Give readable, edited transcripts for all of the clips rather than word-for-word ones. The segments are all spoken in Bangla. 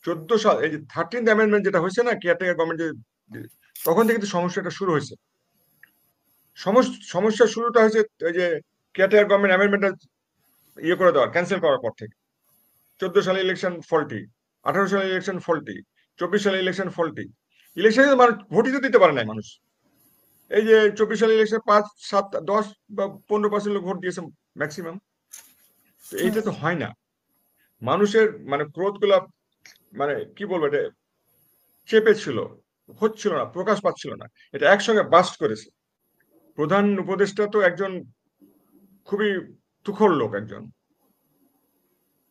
14 সাল এই যে 13th অ্যামেন্ডমেন্ট যেটা হয়েছে না, কেয়ারটেকার গভর্নমেন্ট, তখন থেকে কিন্তু সমস্যাটা শুরু হয়েছে। সমস্যার শুরুটা হয়েছে ওই যে কেয়ারটেকার গভর্নমেন্ট অ্যামেন্ডমেন্টটা ইয়ে করে দেওয়ার, ক্যান্সেল করার পর থেকে। 14 সালে ইলেকশন ফল্টি, 18 সালে ইলেকশন ফল্টি, 24 সালে ইলেকশন ফল্টি। ইলেকশনে মানুষ ভোটই তো দিতে পারে নাই মানুষ। এই যে 24 সালে ইলেকশন 5, 7, 10 বা 15% লোক ভোট দিয়েছে ম্যাক্সিমাম। এইটা তো হয় না। মানুষের মানে ক্রোধ গুলা, মানে কি বলবো, এটা চেপে ছিল, হচ্ছিল না, প্রকাশ পাচ্ছিল না। এটা একসঙ্গে বাস্ট করেছে। প্রধান উপদেষ্টা তো একজন খুবই তুখোর লোক একজন।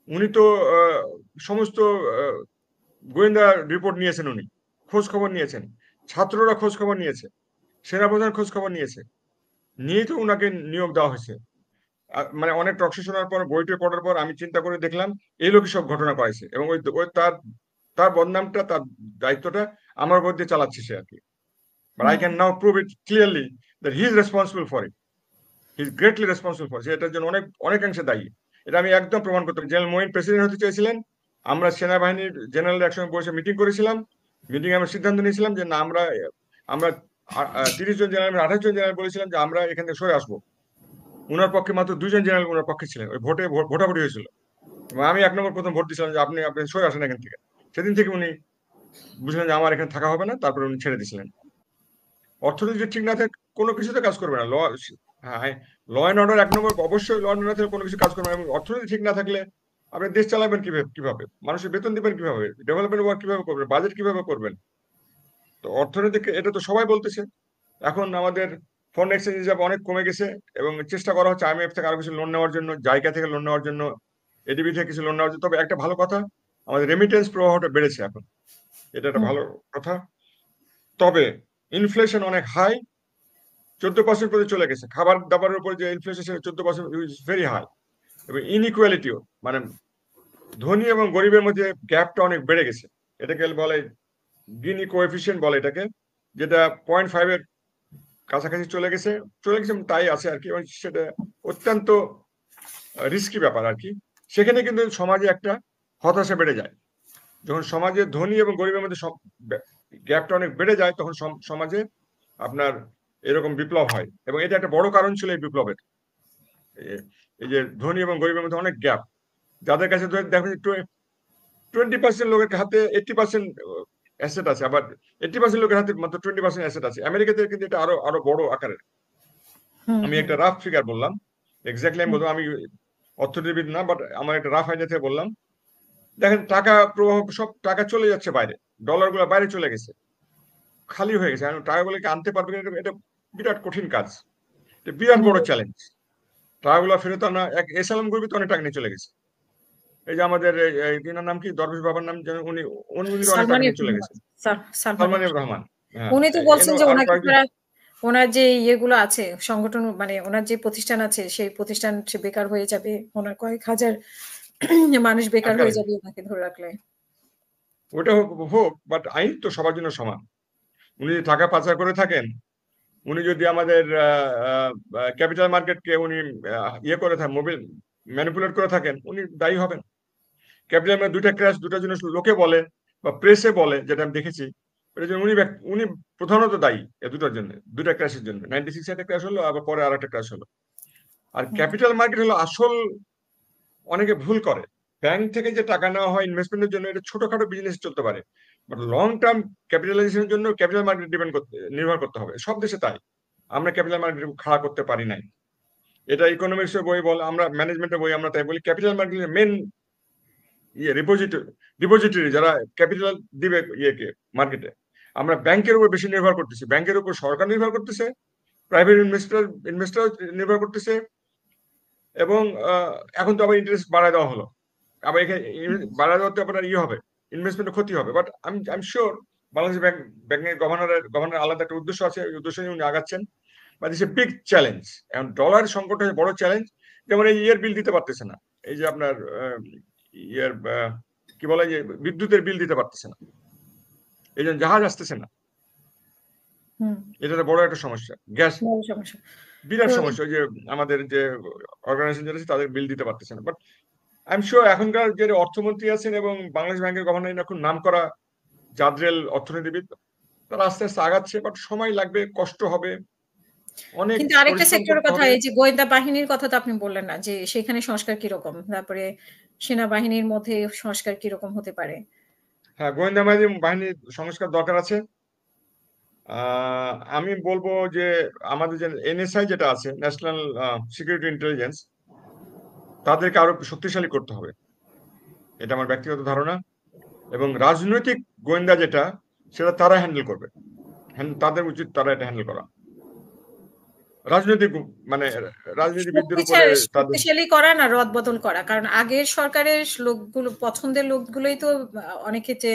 উনি তো সমস্ত গোয়েন্দা রিপোর্ট নিয়েছেন, উনি খোঁজ খবর নিয়েছেন, ছাত্ররা খোঁজ খবর নিয়েছে, সেনাপ্রধান খোঁজ খবর নিয়েছে, নিয়েই তো উনাকে নিয়োগ দেওয়া হয়েছে। মানে অনেক টকশো শোনার পর, বইটি পড়ার পর আমি চিন্তা করে দেখলাম এই লোকই সব ঘটনা করাইছে, এবং ওই ওই তার তার বদনামটা, তার দায়িত্বটা আমার উপর দিয়ে চালাচ্ছে সে আর কি। But I can now prove it clearly that he is responsible for it, he is greatly responsible for, সে এটার জন্য অনেকাংশে দায়ী। এটা আমি একদম প্রমাণ করতে পারি। জেনারেল মঈন প্রেসিডেন্ট হতে চেয়েছিলেন, আমরা সেনাবাহিনীর জেনারেল একসঙ্গে বসে মিটিং করেছিলাম। মিটিং আমরা সিদ্ধান্ত নিয়েছিলাম যে না, আমরা আমরা 30 জন জেনারেল, 28 জন জেনারেল বলেছিলাম যে আমরা এখান থেকে সরে আসবো। উনার পক্ষে মাত্র 2 জন জেনারেল উনার পক্ষে ছিলেন। ওই ভোটাভুটি হয়েছিল, এবং আমি 1 নম্বর প্রথম ভোট দিয়েছিলাম যে আপনি আপনি সরে আসেন এখান থেকে। সেদিন থেকে উনি বুঝলেন যে আমার এখানে থাকা হবে না, তারপরে উনি ছেড়ে দিয়েছিলেন। অর্থনীতি যদি ঠিক না থাকে কোনো কিছুতে কাজ করবে না। হ্যাঁ, ল অ্যান্ড অর্ডার 1 নম্বর, অবশ্যই ল অ্যান্ড অর্ডার থাকলে কোনো কিছু কাজ করবে না। এবং অর্থনীতি ঠিক না থাকলে আপনি দেশ চালাবেন কিভাবে, মানুষের বেতন দিবেন কিভাবে, ডেভেলপমেন্ট ওয়ার্ক কিভাবে করবেন, বাজেট কিভাবে করবেন? তো অর্থনৈতিক এটা তো সবাই বলতেছে। এখন আমাদের ফরেন এক্সচেঞ্জ রিজার্ভ অনেক কমে গেছে, এবং চেষ্টা করা হচ্ছে IMF থেকে আরো কিছু লোন নেওয়ার জন্য, জায়গা থেকে লোন নেওয়ার জন্য, এডিবি থেকে কিছু লোন নেওয়ার জন্য। তবে একটা ভালো কথা, আমাদের রেমিটেন্স প্রবাহটা বেড়েছে এখন, এটা একটা ভালো কথা। তবে ইনফ্লেশন অনেক হাই, 14% পর্যন্ত চলে গেছে। খাবার দাবারের উপর যে ইনফ্লেশন, সেটা 14% ইজ ভেরি হাই। এবং ইনইকুয়ালিটিও, মানে ধনী এবং গরিবের মধ্যে গ্যাপটা অনেক বেড়ে গেছে। এটাকে বলে গিনি কোএফিসিয়েন্ট বলে এটাকে, যেটা 0.5-এর কাছাকাছি চলে গেছে তাই আছে আর কি। এবং সেটা অত্যন্ত রিস্কি ব্যাপার আর কি। সেখানে কিন্তু সমাজে একটা হতাশা বেড়ে যায়। যখন সমাজে ধনী এবং গরিবের মধ্যে গ্যাপটা অনেক বেড়ে যায়, তখন সমাজে আপনার এরকম বিপ্লব হয়। এবং এটা একটা বড় কারণ ছিল এই বিপ্লবের, এই যে ধনী এবং গরিবের মধ্যে অনেক গ্যাপ। যাদের কাছে দেখো 20% লোকের হাতে 80% অ্যাসেট আছে, আবার 80% লোকের হাতে মাত্র 20% অ্যাসেট আছে। আমেরিকাতে কিন্তু এটা আরো আরো বড় আকারের। আমি একটা রাফ ফিগার বললাম, এক্স্যাক্টলি আমি বললাম, আমি অর্থনীতিবিদ না, বাট আমার একটা রাফ আইডিয়া থেকে বললাম। দেখেন টাকা প্রবাহ, সব টাকা চলে যাচ্ছে বাইরে, ডলারগুলো বাইরে চলে গেছে, খালি হয়ে গেছে। টাকাগুলোকে আনতে পারবে কিনা, এটা বিরাট কঠিন কাজ, এটা বিরাট বড় চ্যালেঞ্জ। টাকাগুলো ফেরত আনা, এসালাম গ্রুপে তো অনেক টাকা নিয়ে চলে গেছে। এই যে আমাদের তিনার নাম কি, দরবেশ বাবার নাম যেন, উনি অনেক টাকা নিয়ে চলে গেছেন, সালমান এফ রহমান। হ্যাঁ, উনি তো বলছেন যে আর ওনাকে কয়েকজন, ওনার যে ইয়েগুলো আছে সংগঠন, মানে ওনার যে প্রতিষ্ঠান আছে সেই প্রতিষ্ঠান সে বেকার হয়ে যাবে, ওনার কয়েক হাজার মানুষ বেকার হয়ে যাবে ওনাকে ধরে রাখলে। ওটা হোক, বাট আইন তো সবার জন্য সমান। উনি যদি টাকা পাচার করে থাকেন, উনি যদি আমাদের ক্যাপিটাল মার্কেটকে উনি ইয়ে করে থাকেন, মোবিল ম্যানিপুলেট করে থাকেন, উনি দায়ী হবেন। ক্যাপিটাল মার্কেট 2টা ক্র্যাশ, 2টা জিনিস লোকে বলে বা প্রেসে বলে, যেটা আমি দেখেছি, উনি প্রধানত দায়ী এ দুটোর জন্য, 2টা ক্র্যাশের জন্য। 96 একটা ক্র্যাশ হলো, আবার পরে আর একটা ক্র্যাশ হলো। আর ক্যাপিটাল মার্কেট হলো আসল। অনেকে ভুল করে, ব্যাংক থেকে যে টাকা নেওয়া হয় ইনভেস্টমেন্টের জন্য, এটা ছোটখাটো বিজনেস চলতে পারে, বাট লং টার্ম ক্যাপিটালাইজেশনের জন্য ক্যাপিটাল মার্কেট নির্ভর করতে হবে। সব দেশে তাই, আমরা ক্যাপিটাল মার্কেট খাড়া করতে পারি নাই। এটা ইকোনমিক্সের বই বলে, আমরা ম্যানেজমেন্টের বই আমরা তাই বলি, ক্যাপিটাল মার্কেটের মেন ডিপোজিটরি যারা ক্যাপিটাল দিবে ইয়েকে মার্কেটে। আমরা ব্যাংকের উপর বেশি নির্ভর করতেছি, ব্যাংকের উপর সরকার নির্ভর করতেছে, প্রাইভেট ইনভেস্টর নির্ভর করতেছে। এবং এখন তো আবার ইন্টারেস্ট বাড়ায় দেওয়া হলো, আবার এখানে বাড়ায় দেওয়াতে আপনার ইয়ে হবে, ইনভেস্টমেন্টের ক্ষতি হবে। বাট আমি শিওর বাংলাদেশ ব্যাংকের গভর্নর আলাদা একটা উদ্দেশ্য আছে, ওই উদ্দেশ্য নিয়ে উনি আগাচ্ছেন। But it's a big challenge. এখন ডলার সংকট হচ্ছে বড় চ্যালেঞ্জ। যেমন এই ইয়ের বিল দিতে পারতেছে না, এই যে আপনার ইয়ের কি বলে, যে বিদ্যুতের বিল দিতে পারতেছে না, এই জন্য জাহাজ আসতেছে না। এটা বড় একটা সমস্যা। গ্যাস বিরাট সমস্যা। ওই যে আমাদের যে অর্গানাইজেশন আছে, তাদের বিল দিতে পারতেছে না। বাট আই এম শিওর এখনকার যে অর্থমন্ত্রী আছেন এবং বাংলাদেশ ব্যাংকের গভর্নর এখন নাম করা জাদ্রেল অর্থনীতিবিদ, তারা আস্তে আস্তে আগাচ্ছে, বাট সময় লাগবে, কষ্ট হবে, অনেক কিন্তু আরেকটা পরিশ্রম সেক্টরের করতে কথা, হবে। এই যে গোয়েন্দা বাহিনীর কথা তো আপনি বললেন না যে সেখানে সংস্কার কিরকম? তারপরে সেনাবাহিনীর মধ্যে সংস্কার কিরকম হতে পারে? হ্যাঁ, গোয়েন্দা বাহিনীর সংস্কার দরকার আছে। আমি বলবো যে আমাদের যে এনএসআই যেটা আছে, ন্যাশনাল সিকিউরিটি ইন্টেলিজেন্স, তাদেরকে আরো শক্তিশালী করতে হবে, এটা আমার ব্যক্তিগত ধারণা। এবং রাজনৈতিক গোয়েন্দা যেটা, সেটা তারা হ্যান্ডেল করবে, তাদের উচিত তারা এটা হ্যান্ডেল করা। রাজনৈতিক মানে রাজনীতিবিদদের উপরে তাদের। শক্তিশালী করা না রদবদল করা। কারণ আগের সরকারের লোকগুলো, পছন্দের লোকগুলোই তো অনেক ক্ষেত্রে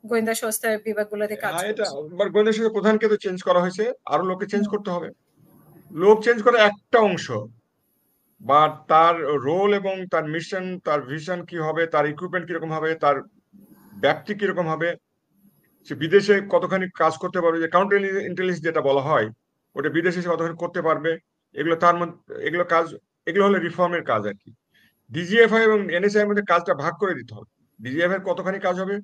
গোয়েন্দা সংস্থার বিভাগগুলোতে কাজ হ্যাঁ, এটা করছে। গোয়েন্দা শাখার প্রধানকে তো চেঞ্জ করা হয়েছে, আরো লোককে চেঞ্জ হুম, করতে হবে। লোক চেঞ্জ করা একটা অংশ, বা তার রোল এবং তার মিশন, তার ভিশন কি হবে, তার ইকুইপমেন্ট কিরকম হবে, তার ব্যক্তি কিরকম হবে, সে বিদেশে কতখানি কাজ করতে পারবে, যে কাউন্টার ইন্টেলিজেন্স যেটা বলা হয়, ওটা বিদেশে সে কতখানি করতে পারবে, এগুলো তার মধ্যে, এগুলো কাজ, এগুলো হলো রিফর্মের কাজ আর কি। ডিজিএফআই এবং এনএসআই এর মধ্যে কাজটা ভাগ করে দিতে হবে। ডিজিএফআই এর কতখানি কাজ হবে,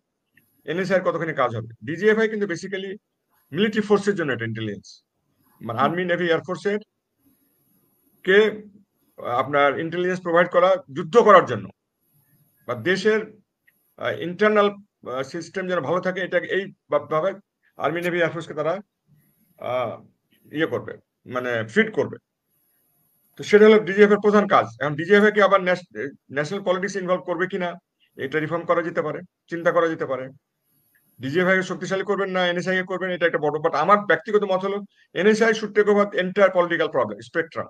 এনএসআই এর কতখানি কাজ হবে। ডিজিএফআই কিন্তু বেসিক্যালি মিলিটারি ফোর্সের জন্য এটা ইন্টেলিজেন্স, মানে হুম, আর্মি, নেভি, এয়ারফোর্সের কে আপনার ইন্টেলিজেন্স প্রোভাইড করা যুদ্ধ করার জন্য, বা দেশের ইন্টারনাল সিস্টেম যেন ভালো থাকে, এটা এই ভাবে আর্মি, নেভি, এয়ারফোর্সকে তারা আহ, ইয়ে করবে, মানে ফিট করবে। তো সেটা হলো ডিজিএফ এর প্রধান কাজ। এখন ডিজিএফ কে আবার ন্যাশনাল পলিটিক্স ইনভলভ করবে কিনা, এটা রিফর্ম করা যেতে পারে, চিন্তা করা যেতে পারে। ডিজিএফআই কে শক্তিশালী করবেন না এনএসআই কে করবেন, এটা একটা বড়, বাট আমার ব্যক্তিগত মত হলো NSI should take over entire political problem spectrum,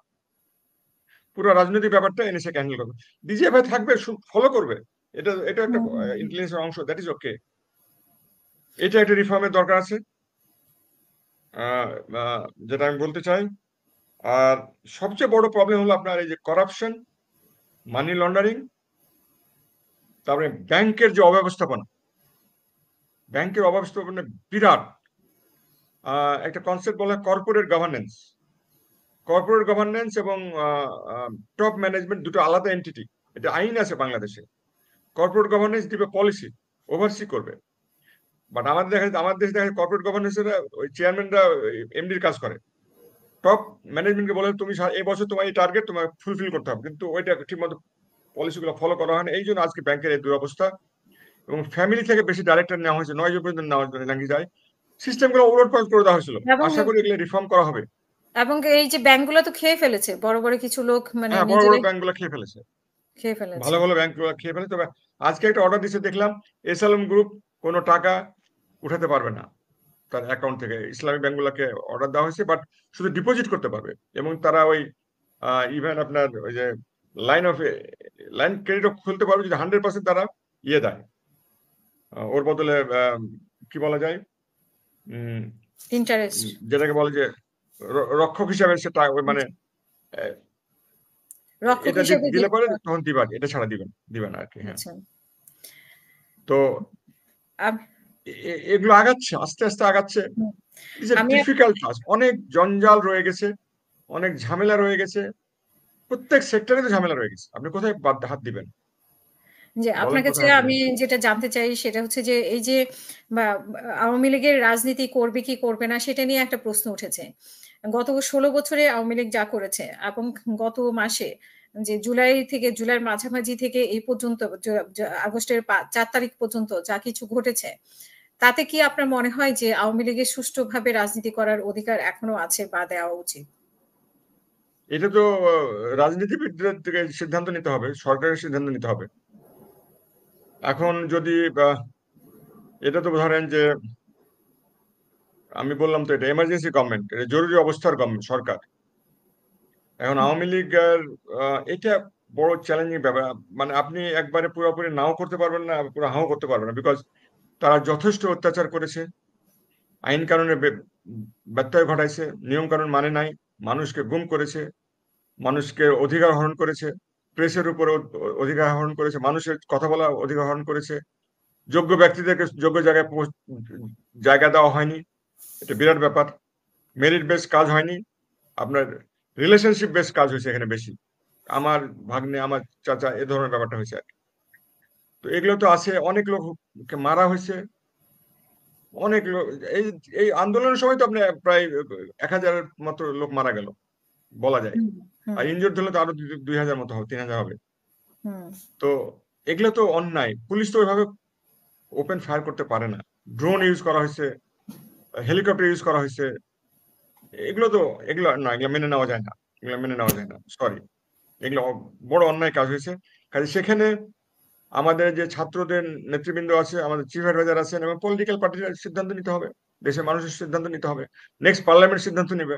পুরো রাজনৈতিক ব্যাপারটা এনএসআই হ্যান্ডেল করবে। ডিজিএফআই থাকবে, ফলো করবে, এটা এটা একটা হুম, হুম, হুম। ইন্টেলিজেন্সের অংশ, দ্যাট ইজ ওকে। এটা একটা রিফর্মের দরকার আছে, আহ, যেটা আমি বলতে চাই। আর সবচেয়ে বড় প্রবলেম হলো আপনার এই যে করাপশন, মানি লন্ডারিং, তারপরে ব্যাংকের যে অব্যবস্থাপনা, ব্যাংকের অব্যবস্থাপনা বিরাট। একটা কনসেপ্ট বলা হয় কর্পোরেট গভর্নেন্স। কর্পোরেট গভর্নেন্স এবং টপ ম্যানেজমেন্ট দুটো আলাদা এন্টিটি, এটা আইন আছে বাংলাদেশে। কর্পোরেট গভর্নেন্স দিবে পলিসি, ওভারসি করবে, বাট আমাদের দেশে দেখা যায় কর্পোরেট গভর্নেন্সের ওই চেয়ারম্যানরা এমডির কাজ করে। টপ ম্যানেজমেন্টকে বলে তুমি এই বছর তোমার এই টার্গেট তোমার ফুলফিল করতে হবে, কিন্তু ওইটা ঠিকমতো পলিসিগুলো ফলো করা হয় না, এই জন্য আজকে ব্যাংকের এই দুরবস্থা। এবং ফ্যামিলি থেকে বেশি ডাইরেক্টর নেওয়া হয়েছে, 9 জন পর্যন্ত নেওয়া নাকি যায়, সিস্টেমগুলো ওলটপালট করে দেওয়া হয়েছিল। এবং আশা করি এগুলো রিফর্ম করা হবে। এবং এই যে ব্যাংকগুলো তো খেয়ে ফেলেছে। বড়, বড় কিছু লোক মানে হ্যাঁ, বড় বড় নিজেরাই ব্যাংকগুলো খেয়ে ফেলেছে, খেয়ে ফেলেছে। ভালো ভালো ব্যাংকগুলো খেয়ে ফেলেছে। তবে আজকে একটা অর্ডার দিচ্ছে দেখলাম, এসালম গ্রুপ কোনো টাকা উঠাতে পারবে না তার অ্যাকাউন্ট থেকে। ইসলামী ব্যাংকগুলোকে অর্ডার দেওয়া হয়েছে, বাট শুধু ডিপোজিট করতে পারবে। এবং তারা ওই ইভেন আপনার ওই যে লাইন অফ লাইন ক্রেডিটও খুলতে পারবে যদি 100% তারা ইয়ে দেয়, ওর বদলে কি বলা যায়, উম, ইন্টারেস্ট। যেটাকে বলে যে রক্ষক হিসাবে সেটা মানে আহ, রক্ষক এটা হিসেবে দিলে যেটা পরে তখন দিবা, এটা ছাড়া দিবে না আর কি। হ্যাঁ, আচ্ছা। তো আম এগুলো আগাচ্ছে, আস্তে আস্তে আগাচ্ছে। হুম, ইটস এ আমি ডিফিকাল্ট টাস্ক, অনেক জঞ্জাল রয়ে গেছে, অনেক ঝামেলা রয়ে গেছে, প্রত্যেক সেক্টরে তো ঝামেলা রয়ে গেছে, আপনি কোথায় হাত দিবেন, যে বলেন আপনার কাছে কোথায় হাত আমি দিবেন। যেটা জানতে চাই সেটা হচ্ছে যে এই যে বা আওয়ামী লীগের রাজনীতি করবে কি করবে না সেটা নিয়ে একটা প্রশ্ন উঠেছে। গত ১৬ বছরে আওয়ামী লীগ যা করেছে এবং গত মাসে যে জুলাইয়ের মাঝামাঝি থেকে এই পর্যন্ত আগস্টের ৪ তারিখ পর্যন্ত যা কিছু ঘটেছে, তাতে কি আপনার মনে হয় যে আওয়ামী লীগের সুষ্ঠুভাবে রাজনীতি করার অধিকার এখনো আছে বা দেওয়া উচিত? এটা তো রাজনীতিবিদদের থেকে সিদ্ধান্ত নিতে হবে, সরকারের সিদ্ধান্ত নিতে হবে। এখন যদি এটা তো ধরেন যে আমি বললাম তো এটা এমার্জেন্সি গভর্নমেন্ট, এটা জরুরি অবস্থার গভর্নমেন্ট সরকার। এখন হুম, আওয়ামী লীগের এটা বড় চ্যালেঞ্জিং ব্যাপার, মানে আপনি একবারে পুরোপুরি নাও করতে পারবেন না, পুরো হাও করতে পারবেন না, বিকজ তারা যথেষ্ট অত্যাচার করেছে, আইন কানুনে ব্যত্যয় ঘটাইছে, নিয়ম কানুন মানে নাই, মানুষকে গুম করেছে, মানুষকে অধিকার হরণ করেছে, প্রেসের উপরে অধিকার হরণ করেছে, মানুষের কথা বলা অধিকার হরণ করেছে, যোগ্য ব্যক্তিদেরকে যোগ্য জায়গায় জায়গা দেওয়া হয়নি, এটা বিরাট ব্যাপার। মেরিট বেস কাজ হয়নি, আপনার রিলেশনশিপ বেস কাজ হয়েছে এখানে বেশি। আমার ভাগ্নে, আমার চাচা, এ ধরনের ব্যাপারটা হয়েছে আর কি। তো এগুলো তো আছে, অনেক লোককে মারা হয়েছে, অনেক লোক। এই এই আন্দোলনের সময় তো আপনি প্রায় 1,000-এর মতো লোক মারা গেল বলা যায়। হুম, হুম, আর ইনজুর্ড হলে তো আরো 2,000 মতো হবে, 3,000 হবে। হুম, তো এগুলো তো অন্যায়। পুলিশ তো ওইভাবে ওপেন ফায়ার করতে পারে না। ড্রোন ইউজ করা হয়েছে, হেলিকপ্টার ইউজ করা হয়েছে। এগুলো তো, এগুলো না, এগুলো মেনে নেওয়া যায় না, এগুলো মেনে নেওয়া যায় না, সরি। এগুলো বড় অন্যায় কাজ হয়েছে। কাজে সেখানে আমাদের যে ছাত্রদের নেতৃবৃন্দ আছে, আমাদের চিফ অ্যাডভাইজার আছেন, এবং পলিটিক্যাল পার্টির সিদ্ধান্ত নিতে হবে, দেশের মানুষের সিদ্ধান্ত নিতে হবে। নেক্সট পার্লামেন্ট সিদ্ধান্ত নেবে।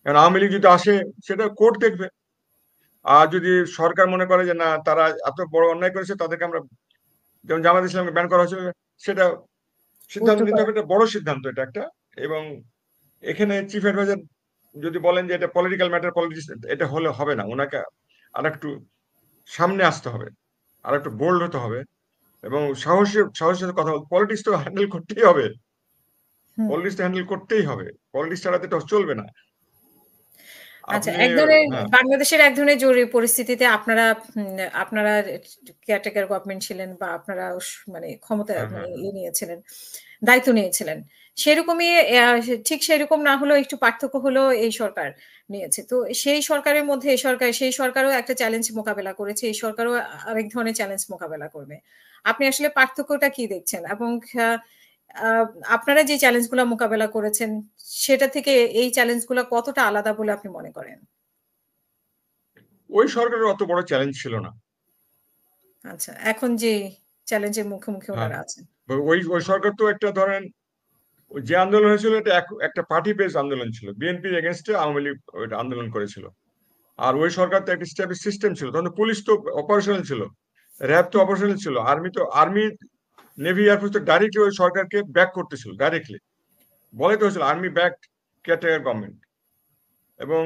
কারণ আওয়ামী লীগ যদি আসে, সেটা কোর্ট দেখবে। আর যদি সরকার মনে করে যে না, তারা এত বড় অন্যায় করেছে, তাদেরকে আমরা, যেমন জামাত ইসলামকে ব্যান করা হয়েছিল, সেটা সিদ্ধান্ত উইথড্র নিতে করা। হবে। এটা বড় সিদ্ধান্ত, এটা একটা। এবং এখানে চিফ অ্যাডভাইজার যদি বলেন যে এটা পলিটিক্যাল ম্যাটার, পলিটিক্স, এটা হলে হবে না। ওনাকে আর একটু সামনে আসতে হবে, আর একটু বোল্ড হতে হবে, এবং সাহসের সাথে কথা বলতে। পলিটিক্স তো হ্যান্ডেল করতেই হবে, হুম। পলিটিক্স তো হ্যান্ডেল করতেই হবে। পলিটিক্স ছাড়া তো এটা চলবে না। আচ্ছা, আপনি, এক ধরনের হ্যাঁ, বাংলাদেশের এক ধরনের জরুরি পরিস্থিতিতে আপনারা কেয়ারটেকার গভর্নমেন্ট ছিলেন বা আপনারা মানে ক্ষমতা হ্যাঁ, মানে হ্যাঁ, হ্যাঁ। ইয়ে নিয়েছিলেন, দায়িত্ব নিয়েছিলেন। সেরকমই ঠিক সেরকম না হলেও একটু পার্থক্য হলো এই সরকার নিয়েছে। তো সেই সরকারের মধ্যে এই সরকার, সেই সরকারও একটা চ্যালেঞ্জ মোকাবেলা করেছে। এই সরকারও আরেক ধরনের চ্যালেঞ্জ মোকাবেলা করবে। আপনি আসলে পার্থক্যটা কি দেখছেন? এবং আ আ আপনারা যে চ্যালেঞ্জ গুলা মোকাবেলা করেছেন, সেটা থেকে এই চ্যালেঞ্জ গুলা কতটা আলাদা বলে আপনি মনে করেন? ওই সরকারের অত বড় চ্যালেঞ্জ ছিল না। আচ্ছা, এখন যে চ্যালেঞ্জের মুখোমুখি হ্যাঁ, উনারা আছেন। ওই ওই সরকার তো একটা, ধরেন, ওই যে আন্দোলন হয়েছিল, এটা একটা পার্টি বেস আন্দোলন ছিল। বিএনপির এগেনস্টে আওয়ামী লীগ ওইটা আন্দোলন করেছিল। আর ওই সরকার তো একটা স্ট্যাবলিশ সিস্টেম ছিল, তখন পুলিশ তো অপারেশনাল ছিল, র্যাব তো হুম, অপারেশনাল ছিল, আর্মি, নেভি, এয়ারফোর্স তো ডাইরেক্টলি ওই সরকারকে ব্যাক করতেছিল, ডাইরেক্টলি বলে তো হয়েছিল আর্মি ব্যাক কেয়ারটেকার গভর্নমেন্ট। এবং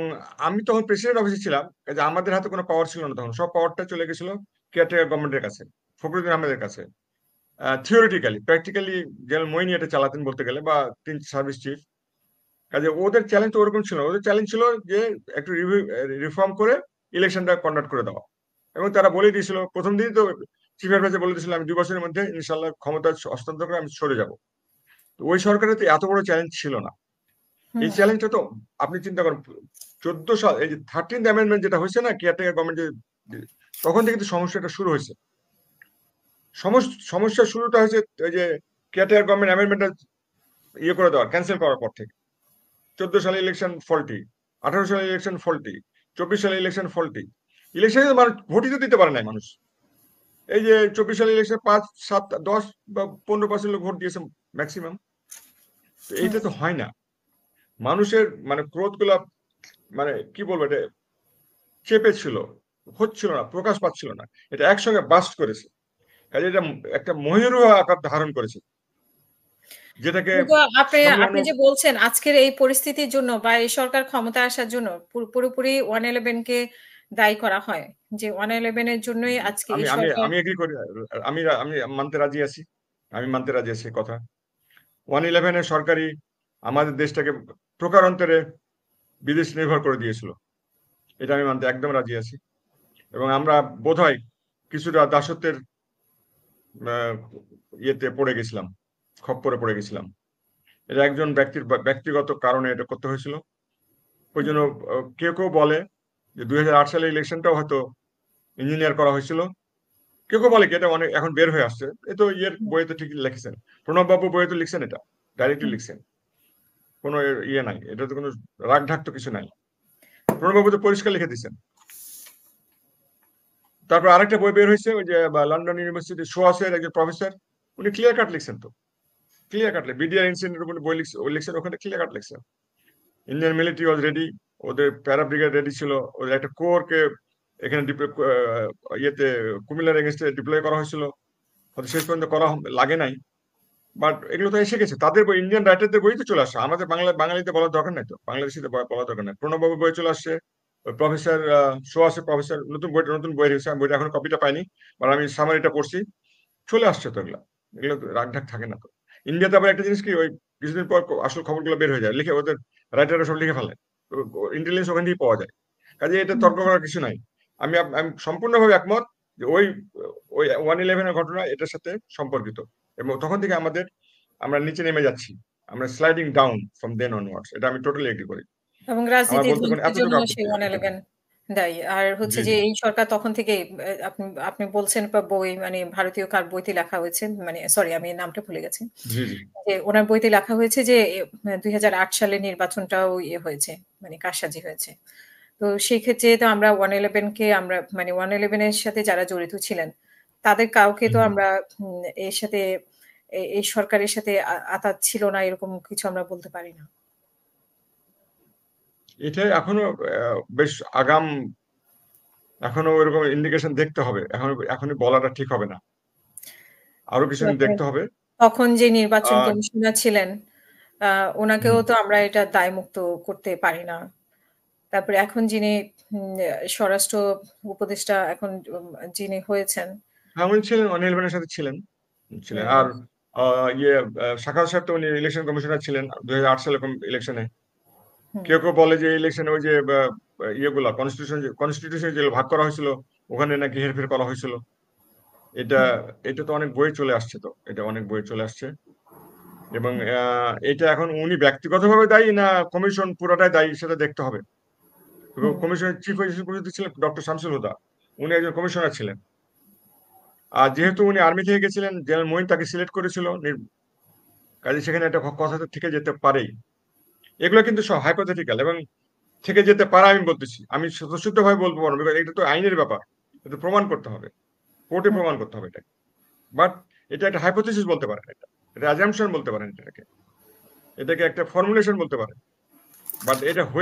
আমি তখন প্রেসিডেন্ট অফিসে ছিলাম, যে আমাদের হাতে কোনো পাওয়ার ছিল না তখন, সব পাওয়ারটা চলে গেছিল কেয়ারটেকার গভর্নমেন্টের কাছে, ফখরুদ্দিন আহমেদের কাছে। থিওরিটিক্যালি, প্র্যাকটিক্যালি জেনারেল মইনি এটা চালাতেন বলতে গেলে, বা তিন সার্ভিস চিফ। কাজে ওদের চ্যালেঞ্জ তো ওরকম ছিল না। ওদের চ্যালেঞ্জ ছিল যে একটু রিফর্ম করে ইলেকশনটা কন্ডাক্ট করে দেওয়া। এবং তারা বলে দিয়েছিল প্রথম দিনই তো, চিফ অ্যাডভাইজার বলে দিয়েছিল আমি 2 বছরের মধ্যে ইনশাল্লাহ ক্ষমতা হস্তান্তর করে আমি সরে যাব। তো ওই সরকারের তো এত বড় চ্যালেঞ্জ ছিল না। এই হুম, চ্যালেঞ্জটা তো আপনি চিন্তা করেন, 14 সাল, এই যে 13th অ্যামেন্ডমেন্ট যেটা হয়েছে না, কেয়ারটেকার গভর্নমেন্ট, তখন থেকে তো সমস্যাটা শুরু হয়েছে। সমস্যার শুরুটা হয়েছে ওই যে কেয়ারটেকার গভর্নমেন্ট অ্যামেন্ডমেন্টটা ইয়ে করে দেওয়ার, ক্যান্সেল করার পর থেকে। 14 সালে ইলেকশন ফল্টি, 18 সালে ইলেকশন ফল্টি, 24 সালে ইলেকশন ফল্টি। ইলেকশনে মানুষ ভোটই তো দিতে পারে নাই মানুষ। এই যে 24 সালে ইলেকশন 5, 7, 10 বা 15% লোক ভোট দিয়েছে ম্যাক্সিমাম। তো হুম। এইটা তো হয় না। মানুষের মানে ক্রোধ গুলা, মানে কি বলবো, এটা চেপে ছিল, হচ্ছিল না, প্রকাশ পাচ্ছিল না। এটা একসঙ্গে বাস্ট করেছে। কাজে এটা একটা মহেরু আকার ধারণ করেছে, যেটাকে কিন্তু আপনি আপনি সামলানো। যে বলছেন আজকের এই পরিস্থিতির জন্য বা এই সরকার ক্ষমতায় আসার জন্য পুরোপুরি 111 কে দায়ী করা হয়। যে 111 এর জন্যই আজকে আমি এই আমি সরকার। আমি এগ্রি করি। আমি আমি মানতে রাজি আছি, আমি মানতে রাজি আছি কথা। 111 সরকারি আমাদের দেশটাকে প্রকারান্তরে বিদেশ নির্ভর করে দিয়েছিল, এটা আমি মানতে একদম রাজি আছি। এবং আমরা বোধহয় কিছুটা দাসত্বের ইয়েতে পড়ে গেছিলাম, খপ্পরে পড়ে গেছিলাম। এটা একজন ব্যক্তির ব্যক্তিগত কারণে এটা করতে হয়েছিল। ওই হুম, জন্য কেউ কেউ বলে যে 2008 সালে ইলেকশনটাও হয়তো ইঞ্জিনিয়ার করা হয়েছিল। কেউ কেউ বলে কি এটা অনেক এখন বের হয়ে আসছে, এ তো ইয়ের হুম, বইয়ে তো ঠিক লিখেছেন, প্রণব বাবু বইয়ে তো লিখছেন, এটা ডাইরেক্টলি হুম, লিখছেন। কোনো ইয়ে নাই, এটা তো কোনো রাগ ঢাক তো কিছু নাই। প্রণব বাবু তো পরিষ্কার লিখে দিচ্ছেন। তারপর আরেকটা বই বের হয়েছে, ওই যে লন্ডন ইউনিভার্সিটি সোয়াসের একজন প্রফেসর, উনি ক্লিয়ার কাট লিখছেন তো, ক্লিয়ার কাট বিডিআর ইনসিডেন্টের উপর বই লিখছেন, ওখানে ক্লিয়ার কাট লিখছেন। ইন্ডিয়ান মিলিটারি ওয়াজ রেডি, ওদের প্যারা ব্রিগেড রেডি ছিল, ওদের একটা কোরকে এখানে ইয়েতে কুমিল্লার এগেনস্টে ডিপ্লয় করা হয়েছিল, হয়তো শেষ পর্যন্ত করা লাগে নাই। বাট এগুলো তো এসে গেছে, তাদের বই, ইন্ডিয়ান রাইটারদের বই তো চলে আসছে, আমাদের বাঙালিতে বলার দরকার নাই তো, বাংলাদেশিতে বলার দরকার নাই। প্রণববাবু বই চলে আসছে, প্রফেসর সোয়াসে প্রফেসর নতুন বই হয়েছে, আমি বইটা এখন কপিটা পাইনি, বাট আমি সামারিটা পড়ছি, চলে আসছে তো। এগুলো এগুলো তো রাগ ঢাক থাকে না তো। ইন্ডিয়াতে আবার একটা জিনিস কি, ওই কিছুদিন পর আসল খবরগুলো বের হয়ে যায়, লিখে ওদের রাইটাররা সব লিখে ফেলে, ইন্টেলিজেন্স ওখান থেকেই পাওয়া যায়। কাজে এটা হুম। তর্ক করার কিছু নাই। আমি সম্পূর্ণভাবে একমত যে ওই ওই 1/11 ঘটনা এটার সাথে সম্পর্কিত, এবং তখন থেকে আমরা নিচে নেমে যাচ্ছি, আমরা sliding down from then onwards, এটা আমি টোটালি এগ্রি করি। এবং আমার রাজনীতি বলতে কোনো ধ্বংসের জন্য এতটুকু সেই আপত্তি নাই এটাতে। 111 দায়ী। আর হচ্ছে জি যে জি এই সরকার তখন থেকেই আপনি আপনি বলছেন বই মানে ভারতীয় কার বইতে লেখা হয়েছে, মানে সরি আমি নামটা ভুলে গেছি। জি জি যে উনার বইতে লেখা হয়েছে যে ২০০৮ সালে নির্বাচনটাও হয়েছে, মানে কারসাজি হয়েছে। তো সেই ক্ষেত্রে তো আমরা 111 কে আমরা মানে 111 এর সাথে যারা জড়িত ছিলেন, তাদের কাউকে তো হুম। আমরা এর সাথে এই সরকারের সাথে আঁতাত ছিল না এরকম কিছু আমরা বলতে পারি না। এটা এখনো বেশ আগাম, এখনো ওইরকম ইন্ডিকেশন দেখতে হবে, এখনই বলাটা ঠিক হবে না, আরো কিছুদিন তখন দেখতে হবে। তখন যে নির্বাচন আর কমিশনার ছিলেন, উনাকেও হুম, তো আমরা এটা দায়মুক্ত করতে পারি না। তারপরে এখন যিনি উম স্বরাষ্ট্র উপদেষ্টা এখন যিনি হয়েছেন, হ্যাঁ, উনি ছিলেন, অনিল সাথে ছিলেন ছিলেন হুম, আর ইয়ে সাখাওয়াত সাহেব তো উনি ইলেকশন কমিশনার ছিলেন 2008 সালে ইলেকশনে। হুম, কেউ কেউ বলে যে ইলেকশনে ওই যে ইয়েগুলা কনস্টিটিউশন যেগুলো ভাগ করা হয়েছিল, ওখানে নাকি হেরফের করা হয়েছিল। এটা হুম, এটা তো অনেক বইয়ে চলে আসছে, তো এটা অনেক বইয়ে চলে আসছে, এবং এটা এখন উনি ব্যক্তিগতভাবে দায়ী না কমিশন পুরাটাই দায়ী সেটা দেখতে হবে। হুম, কমিশনের চিফ এক্সিকিউটিভ ছিলেন ডক্টর শামসুল হুদা, উনি একজন কমিশনার ছিলেন। আর যেহেতু উনি আর্মি থেকে গেছিলেন, জেনারেল মঈন তাকে সিলেক্ট করেছিল, কাজে সেখানে একটা কথা তো থেকে যেতে পারেই। এগুলো কিন্তু সব হাইপোথেটিক্যাল, এবং থেকে যেতে পারে আমি বলতেছি, আমি স্বতঃসিদ্ধ ভাবে বলবো পারবো, because এটা তো আইনের ব্যাপার, এটা প্রমাণ করতে হবে, কোর্টে হুম, প্রমাণ করতে হবে এটা। বাট এটা একটা হাইপোথেসিস বলতে পারেন, এটা অ্যাজাম্পশন বলতে পারেন, এটাকে একটা ফর্মুলেশন বলতে পারেন। বাট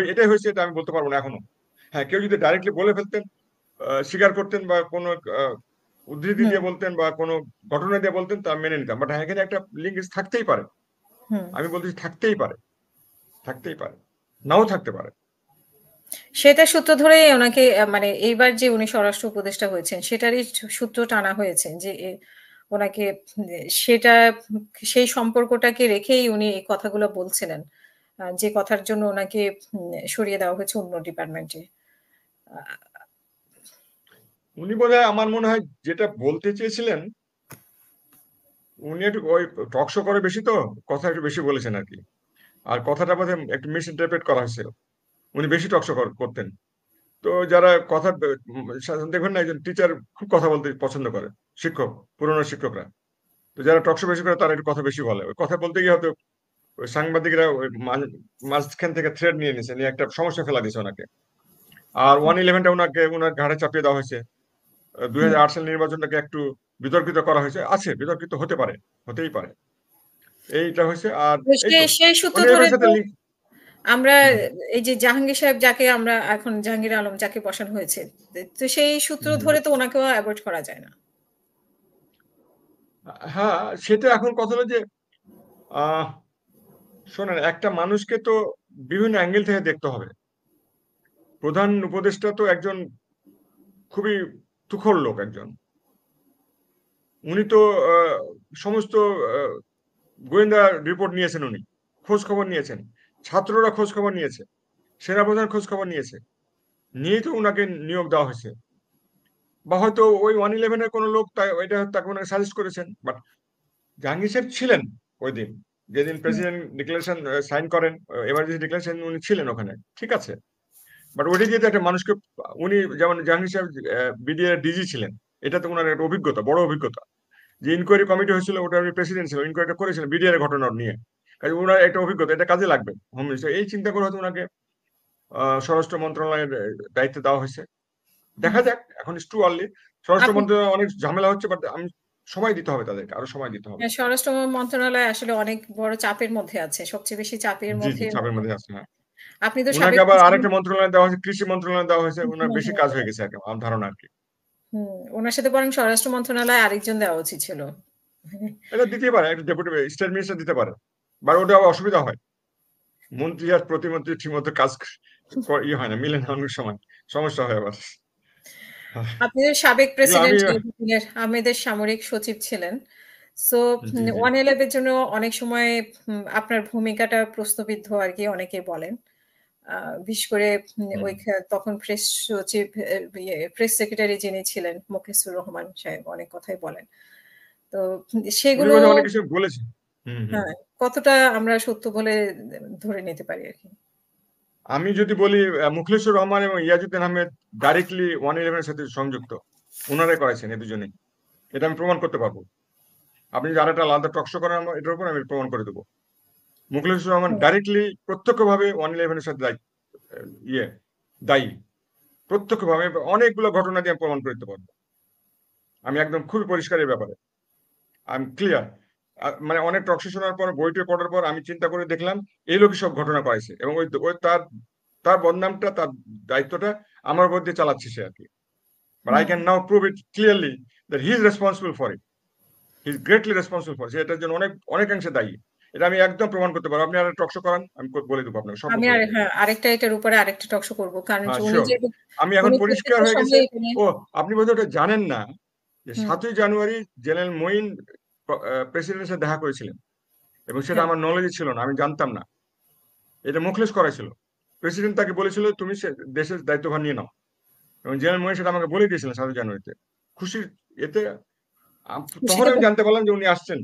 এটাই হয়েছে এটা আমি বলতে পারবো না এখনো। হ্যাঁ, কেউ যদি ডাইরেক্টলি বলে ফেলতেন, স্বীকার করতেন, বা কোনো উদ্ধৃতি হুম, দিয়ে বলতেন, বা কোনো ঘটনা দিয়ে বলতেন, তা মেনে নিতাম। বাট হ্যাঁ, এখানে একটা লিঙ্কেজ থাকতেই পারে, হুম। আমি বলতেছি থাকতেই পারে, থাকতেই পারে, নাও থাকতে পারে। সেটার সূত্র ধরেই ওনাকে মানে এইবার যে উনি স্বরাষ্ট্র উপদেষ্টা হয়েছেন সেটারই সূত্র টানা হয়েছে যে ওনাকে সেটা সেই সম্পর্কটাকে রেখেই উনি এই কথাগুলো বলছিলেন। যে কথার জন্য ওনাকে সরিয়ে দেওয়া হয়েছে অন্য ডিপার্টমেন্টে। আ উনি বোধহয়, আমার মনে হয় যেটা বলতে চেয়েছিলেন, উনি একটু ওই টক শো করে বেশি, তো কথা একটু বেশি বলেছেন আর কি। আর কথাটা বোধহয় একটু মিস ইন্টারপ্রেট করা হয়েছিল, উনি বেশি টক শো করতেন। তো যারা কথা সাধারণত দেখবেন না, একজন টিচার খুব কথা বলতে পছন্দ করে, শিক্ষক, পুরনো শিক্ষকরা। তো যারা টক শো বেশি করে তারা একটু কথা বেশি বলে, ওই কথা বলতে গিয়ে হয়তো ওই সাংবাদিকরা ওই মাঝখান থেকে থ্রেড নিয়ে নিয়েছে, নিয়ে একটা সমস্যা ফেলা দিয়েছে ওনাকে। আর 1/11টা ওনার ঘাড়ে চাপিয়ে দেওয়া হয়েছে। দুই হুম। হাজার আট সালের নির্বাচনটাকে একটু বিতর্কিত করা হয়েছে, বিতর্কিত হতে পারে, হতেই পারে, এইটা হয়েছে। আর তো এই তো সেই সূত্র ধরে 1/11 তো সাথে লিঙ্ক। আমরা হুম এই যে জাহাঙ্গীর সাহেব যাকে আমরা এখন জাহাঙ্গীর আলম যাকে বসানো হয়েছে, তো সেই সূত্র হুম হুম। ধরে তো ওনাকেও এভয়েড করা যায় না। হ্যাঁ, সেটা এখন কথা হলো যে আহ শোনেন, একটা মানুষকে তো বিভিন্ন অ্যাঙ্গেল থেকে দেখতে হবে। প্রধান উপদেষ্টা তো একজন খুবই তুখোড় লোক একজন। উনি তো সমস্ত আহ, গোয়েন্দা রিপোর্ট নিয়েছেন, উনি খোঁজ খবর নিয়েছেন, ছাত্ররা খোঁজ খবর নিয়েছে, সেনাপ্রধান খোঁজ খবর নিয়েছে, নিয়েই তো উনাকে নিয়োগ দেওয়া হয়েছে। বা হয়তো ওই 1/11 কোনো লোক এটা তাকে ওনাকে সাজেস্ট করেছেন। বাট জাহাঙ্গীর সাহেব ছিলেন ওই দিন, যেদিন হুম, প্রেসিডেন্ট ডিক্লারেশন সাইন করেন, এমার্জেন্সি ডিক্লারেশন, উনি ছিলেন ওখানে, ঠিক আছে। বাট ওইটা দিয়ে তো একটা মানুষকে, উনি যেমন জাহাঙ্গীর সাহেব বিডিআর ডিজি ছিলেন, এটা তো ওনার একটা অভিজ্ঞতা, বড় অভিজ্ঞতা। যে ইনকোয়ারি কমিটি হয়েছিল, ওটা উনি প্রেসিডেন্ট ছিল, ইনকোয়ারিটা করেছিলেন বিডিআর ঘটনা নিয়ে। কাজে ওনার একটা অভিজ্ঞতা, এটা কাজে লাগবে হোম মিনিস্টার, এই চিন্তা করে হয়তো ওনাকে স্বরাষ্ট্র মন্ত্রণালয়ের দায়িত্ব দেওয়া হয়েছে। দেখা হুম। যাক, এখন ইস টু আর্লি। স্বরাষ্ট্র আপনি মন্ত্রণালয় অনেক ঝামেলা হচ্ছে, বাট আমি সময় দিতে হবে তাদেরকে, আরো সময় দিতে হবে। হ্যাঁ, স্বরাষ্ট্র মন্ত্রণালয় আসলে অনেক বড় চাপের মধ্যে আছে। সবচেয়ে বেশি চাপের জি জি, মধ্যে চাপের মধ্যে আছে, হ্যাঁ। আপনি তো উনাকে সাবেক আবার আরেকটা মন্ত্রণালয় দেওয়া হয়েছে, কৃষি মন্ত্রণালয় দেওয়া হয়েছে, হুম, উনার বেশি হুম, কাজ হয়ে গেছে আর কি, আমার ধারণা আর কি। হুম। উনার সাথে বরং স্বরাষ্ট্র মন্ত্রণালয়ে আরেকজন দেওয়া উচিত ছিল। এটা দিতেই পারে, একটা ডেপুটি স্টেট মিনিস্টার দিতে পারে। বা ওটা আবার অসুবিধা হয়, মন্ত্রী আর প্রতিমন্ত্রী ঠিক মতো কাজ ইয়ে হয় না, মিলে না, অনেক সময় সমস্যা হয় আবার। আপনি তো সাবেক এগুলো আমি প্রেসিডেন্ট আহমেদের সামরিক সচিব ছিলেন। সো জি জি 111 এর জন্য অনেক সময় আপনার ভূমিকাটা প্রশ্নবিদ্ধ আরকি অনেকে বলেন। বিশেষ করে হুম। তখন প্রেস সচিব প্রেস সেক্রেটারি যিনি ছিলেন মোখলেছুর রহমান সাহেব অনেক কথাই বলেন। তো উনি সেগুলো বোধহয় অনেক কিছু বলেছেন। হুম। হ্যাঁ, কতটা আমরা সত্য বলে ধরে নিতে পারি আরকি? আমি যদি বলি মুখলেছুর রহমান এবং ইয়াজউদ্দিন আহমেদ ডাইরেক্টলি 111 এর সাথে সংযুক্ত। উনারাই করাইছেন এই দুজনেই। এটা আমি প্রমাণ করতে পারবো। আপনি যদি আরেকটা আলাদা টক শো করেন এটার উপর আমি প্রমাণ করে দেবো। মুখলেছুর রহমান হুম, ডাইরেক্টলি প্রত্যক্ষভাবে 111 এর সাথে ইয়ে দায়ী। প্রত্যক্ষভাবে অনেকগুলো ঘটনা দিয়ে আমি প্রমাণ করে দিতে পারবো। আমি একদম খুবই পরিষ্কার এই ব্যাপারে। আমি ক্লিয়ার। মানে অনেক টক শো শোনার পর বইটা পড়ার পর আমি চিন্তা করে দেখলাম এই লোকই সব ঘটনা করাইছে এবং ওই তার তার বদনামটা তার দায়িত্বটা আমার উপর দিয়ে চালাচ্ছে সে আর কি। But I hmm. Can now prove it clearly that he is responsible for it. He is greatly responsible for, সে এটার জন্য অনেকাংশে দায়ী। এটা আমি একদম প্রমাণ করতে পারবো। আপনি আর টক শো করান, আমি বলে দেবো আপনাকে, সব আমি বলে আর দেবো। হ্যাঁ, এটার উপরে আরেকটা টক শো করব। কারণ হ্যাঁ, যে শিওর। আমি এখন উনি পরিষ্কার প্রেসিডেন্টের হয়ে সঙ্গে গেছে। এটা নিয়ে ও, আপনি বোধহয় ওটা জানেন না যে হুম, ৭ই জানুয়ারি জেনারেল মঈন প্রেসিডেন্টের সাথে দেখা করেছিলেন এবং সেটা হ্যাঁ, আমার নলেজে ছিল না, আমি জানতাম না। এটা মুখলেস করাইছিল। প্রেসিডেন্ট তাকে বলেছিল তুমি দেশের দায়িত্বভার নিয়ে নাও এবং জেনারেল মঈন সেটা আমাকে বলে দিয়েছিলেন ৭ই জানুয়ারিতে। খুশির এতে তখন খুশিতে আমি জানতে পারলাম যে উনি আসছেন।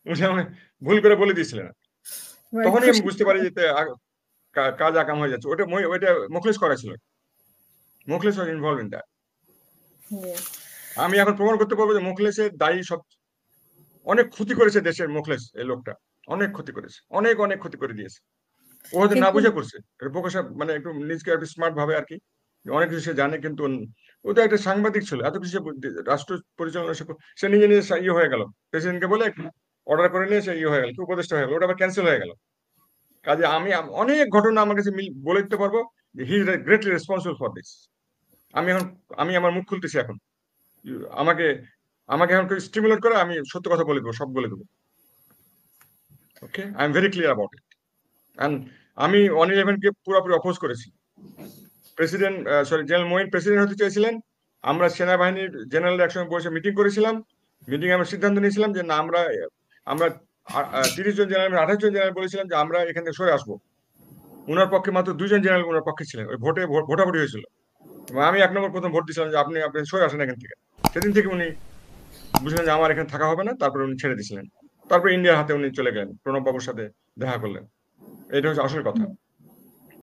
উনি আমাকে ভুল করে বলে দিয়েছিলেন। মানে তখনই আমি বুঝতে খুশিতে পারি যে কাজ আকাম হয়ে যাচ্ছে। ওইটা মুখলেস করাইছিল। মুখলেস ওয়াজ ইনভলভ ইন দ্যাট। জি। আমি এখন প্রমাণ করতে পারবো যে মুখলেসের দায়ী সব। অনেক ক্ষতি করেছে দেশের মুখলেস, এই লোকটা অনেক ক্ষতি করেছে, অনেক অনেক ক্ষতি করে দিয়েছে। ও হয়তো না কিন্তু বুঝে করছে, প্রকাশ মানে একটু নিজকে একটু স্মার্ট ভাবে আর কি, অনেক কিছু সে জানে কিন্তু ও তো একটা সাংবাদিক ছিল, এত কিছু রাষ্ট্র পরিচালনা সে নিজে নিজে ইয়ে হয়ে গেল, প্রেসিডেন্টকে বলে অর্ডার করে নিয়ে সে ইয়ে হয়ে গেল, কি উপদেষ্টা হয়ে গেল, ওটা আবার ক্যান্সেল হয়ে গেল। কাজে আমি অনেক ঘটনা আমার কাছে বলে দিতে পারবো যে হি is greatly responsible for this. আমি এখন আমি আমার মুখ খুলতেছি এখন। আমাকে আমাকে এখন স্টিমুলেট করে আমি সত্য কথা বলে দেবো, সব বলে দেবো। Okay, I am very clear about it. And আমি 111 কে পুরোপুরি অপোজ করেছি। President sorry general Moeen president হতে চেয়েছিলেন। আমরা সেনাবাহিনীর জেনারেল একসঙ্গে বসে মিটিং করেছিলাম। মিটিং আমরা সিদ্ধান্ত নিয়েছিলাম যে না, আমরা আমরা 30 জন জেনারেল 28 জন জেনারেল বলেছিলাম যে আমরা এখান থেকে সরে আসবো। উনার পক্ষে মাত্র 2 জন জেনারেল উনার পক্ষে ছিলেন, ওই ভোটাভুটি হয়েছিল এবং আমি 1 নম্বর প্রথম ভোট দিয়েছিলাম যে আপনি সরে আসেন এখান থেকে। সেদিন থেকে উনি বুঝলেন যে আমার এখানে থাকা হবে না, তারপরে উনি ছেড়ে দিয়েছিলেন। তারপরে ইন্ডিয়ার হাতে উনি চলে গেলেন, প্রণব বাবুর সাথে দেখা করলেন। এটা হচ্ছে আসল কথা।